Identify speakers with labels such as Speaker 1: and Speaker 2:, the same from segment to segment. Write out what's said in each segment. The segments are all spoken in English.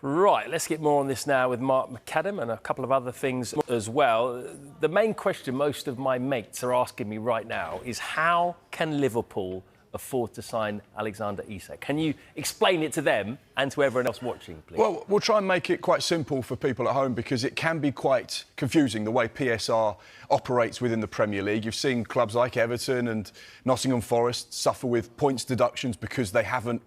Speaker 1: Right, let's get more on this now with Mark McAdam and a couple of other things as well. The main question most of my mates are asking me right now is how can Liverpool afford to sign Alexander Isak? Can you explain it to them and to everyone else watching, please?
Speaker 2: Well, we'll try and make it quite simple for people at home because it can be quite confusing the way PSR operates within the Premier League. You've seen clubs like Everton and Nottingham Forest suffer with points deductions because they haven't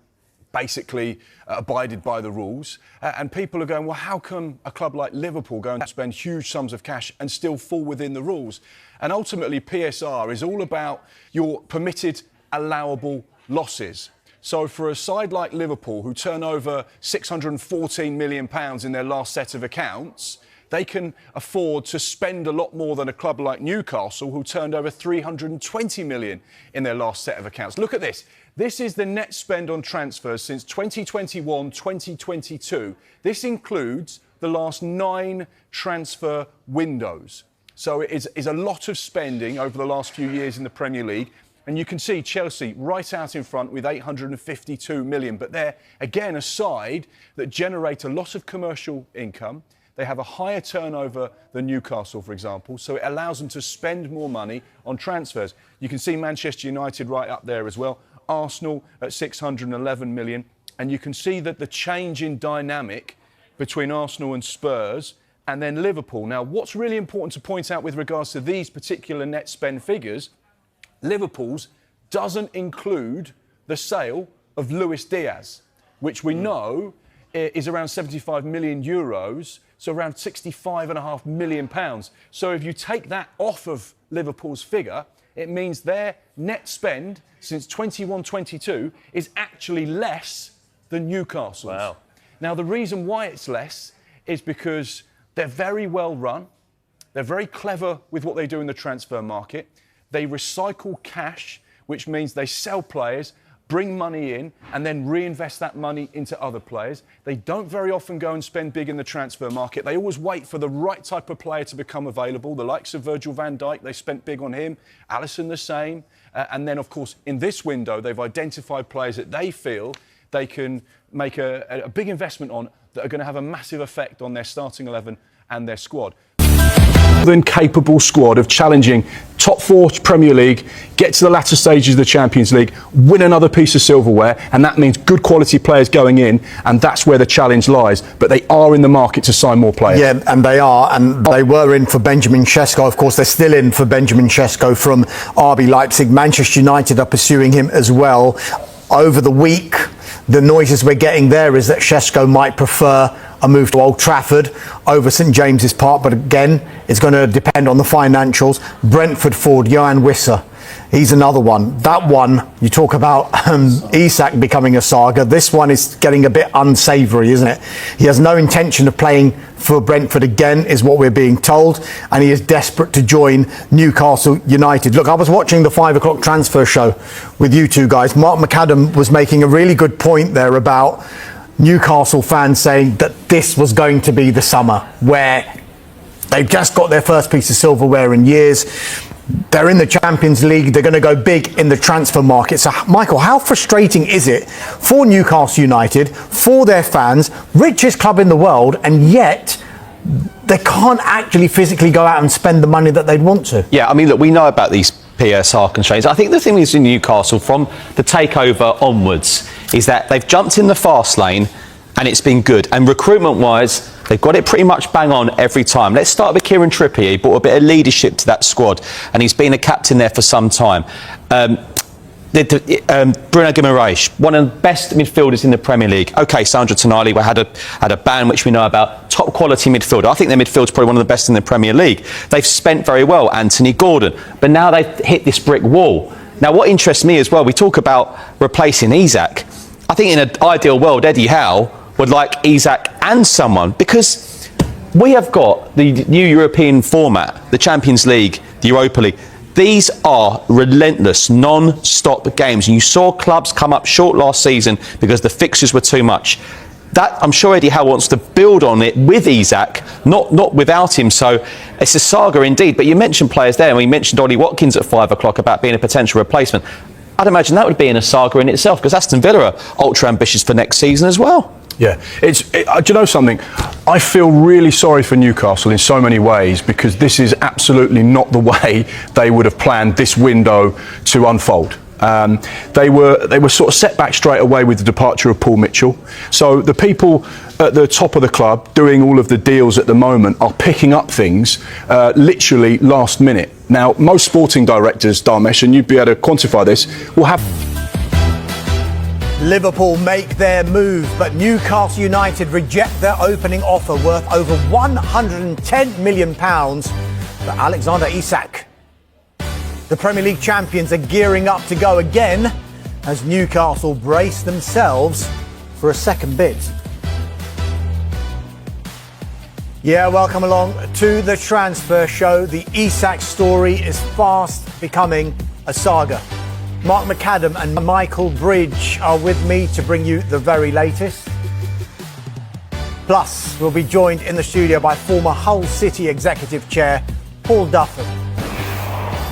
Speaker 2: basically abided by the rules. And people are going, well, how come a club like Liverpool go and spend huge sums of cash and still fall within the rules? And ultimately, PSR is all about your permitted allowable losses. So for a side like Liverpool, who turn over £614 million in their last set of accounts, they can afford to spend a lot more than a club like Newcastle, who turned over £320 million in their last set of accounts. Look at this. This is the net spend on transfers since 2021-2022. This includes the last 9 transfer windows. So it is a lot of spending over the last few years in the Premier League. And you can see Chelsea right out in front with 852 million. But they're, again, a side that generate a lot of commercial income. They have a higher turnover than Newcastle, for example, so it allows them to spend more money on transfers. You can see Manchester United right up there as well, Arsenal at 611 million, and you can see that the change in dynamic between Arsenal and Spurs and then Liverpool. Now, what's really important to point out with regards to these particular net spend figures, Liverpool's doesn't include the sale of Luis Diaz, which we know is around 75 million euros, so around 65.5 million pounds. So if you take that off of Liverpool's figure, it means their net spend since 21-22 is actually less than Newcastle's.
Speaker 1: Wow.
Speaker 2: Now, the reason why it's less is because they're very well run. They're very clever with what they do in the transfer market. They recycle cash, which means they sell players, bring money in, and then reinvest that money into other players. They don't very often go and spend big in the transfer market. They always wait for the right type of player to become available. The likes of Virgil van Dijk, they spent big on him. Alisson the same. And then, of course, in this window, they've identified players that they feel they can make a big investment on that are going to have a massive effect on their starting 11 and their squad. Than capable squad of challenging top 4 Premier League, get to the latter stages of the Champions League, win another piece of silverware, and that means good quality players going in, and that's where the challenge lies. But they are in the market to sign more players.
Speaker 3: Yeah, and they are, and they were in for Benjamin Sesko. Of course, they're still in for Benjamin Sesko from RB Leipzig. Manchester United are pursuing him as well. Over the week, the noises we're getting there is that Sesko might prefer a move to Old Trafford over St James's Park, but again, it's going to depend on the financials. Brentford forward Johan Wissa, he's another one. That one, you talk about Isak becoming a saga. This one is getting a bit unsavoury, isn't it? He has no intention of playing for Brentford again, is what we're being told, and he is desperate to join Newcastle United. Look, I was watching the 5 o'clock transfer show with you two guys. Mark McAdam was making a really good point there about Newcastle fans saying that this was going to be the summer where they've just got their first piece of silverware in years. They're in the Champions League. They're going to go big in the transfer market. So, Michael, how frustrating is it for Newcastle United, for their fans, richest club in the world, and yet they can't actually physically go out and spend the money that they'd want to?
Speaker 4: Yeah, I mean, look, we know about these PSR constraints. I think the thing is in Newcastle from the takeover onwards is that they've jumped in the fast lane and it's been good. And recruitment-wise, they've got it pretty much bang on every time. Let's start with Kieran Trippier. He brought a bit of leadership to that squad and he's been a captain there for some time. Bruno Guimaraes, one of the best midfielders in the Premier League. OK, Sandro Tonali had a ban which we know about. Top quality midfielder. I think their midfield's probably one of the best in the Premier League. They've spent very well, Anthony Gordon. But now they've hit this brick wall. Now, what interests me as well, we talk about replacing Isak. I think in an ideal world, Eddie Howe would like Isak and someone, because we have got the new European format, the Champions League, the Europa League. These are relentless, non-stop games. And you saw clubs come up short last season because the fixtures were too much. That, I'm sure Eddie Howe wants to build on it with Isak, not without him. So it's a saga indeed. But you mentioned players there, and we mentioned Ollie Watkins at 5 o'clock about being a potential replacement. I'd imagine that would be in a saga in itself, because Aston Villa are ultra ambitious for next season as well.
Speaker 2: Yeah, do you know something? I feel really sorry for Newcastle in so many ways, because this is absolutely not the way they would have planned this window to unfold. They were sort of set back straight away with the departure of Paul Mitchell. So the people at the top of the club doing all of the deals at the moment are picking up things literally last minute. Now, most sporting directors, Dharmesh, and you'd be able to quantify this, will have...
Speaker 3: Liverpool make their move, but Newcastle United reject their opening offer worth over £110 million for Alexander Isak. The Premier League champions are gearing up to go again as Newcastle brace themselves for a second bid. Yeah, welcome along to the transfer show. The Isak story is fast becoming a saga. Mark McAdam and Michael Bridge are with me to bring you the very latest. Plus, we'll be joined in the studio by former Hull City Executive Chair Paul Duffy.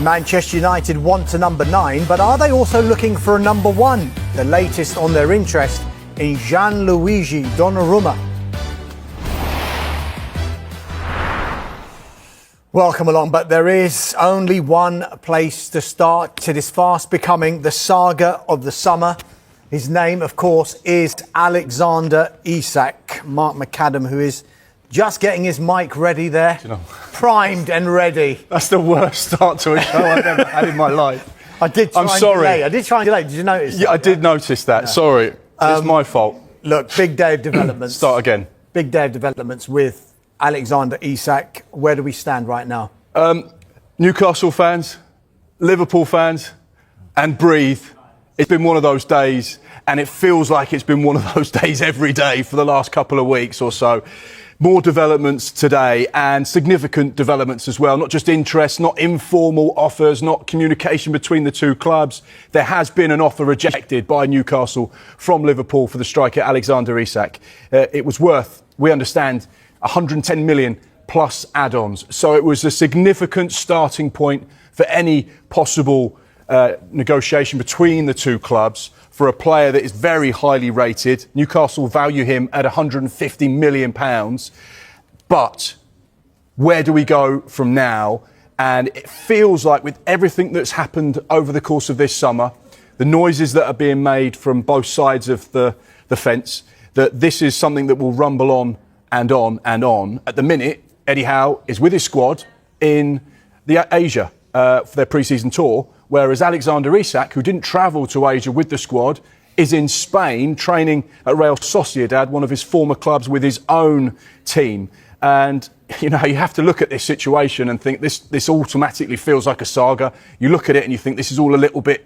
Speaker 3: Manchester United want a number 9, but are they also looking for a number 1? The latest on their interest in Gianluigi Donnarumma. Welcome along, but there is only one place to start. It is fast becoming the saga of the summer. His name, of course, is Alexander Isak. Mark McAdam, who is just getting his mic ready there, primed and ready.
Speaker 2: That's the worst start to a show I've ever had in my life.
Speaker 3: I did try and delay. Did you notice that?
Speaker 2: Yeah, I did notice that. Yeah. Sorry. It's my fault.
Speaker 3: Look, big day of developments.
Speaker 2: Start again.
Speaker 3: Big day of developments with Alexander Isak. Where do we stand right now?
Speaker 2: Newcastle fans, Liverpool fans, and breathe. It's been one of those days, and it feels like it's been one of those days every day for the last couple of weeks or so. More developments today, and significant developments as well. Not just interest, not informal offers, not communication between the two clubs. There has been an offer rejected by Newcastle from Liverpool for the striker Alexander Isak. It was worth, we understand, 110 million plus add-ons. So it was a significant starting point for any possible negotiation between the two clubs for a player that is very highly rated. Newcastle value him at £150 million. But where do we go from now? And it feels like with everything that's happened over the course of this summer, the noises that are being made from both sides of the fence, that this is something that will rumble on and on and on. At the minute, Eddie Howe is with his squad in Asia for their pre-season tour, whereas Alexander Isak, who didn't travel to Asia with the squad, is in Spain training at Real Sociedad, one of his former clubs, with his own team. And, you know, you have to look at this situation and think this automatically feels like a saga. You look at it and you think this is all a little bit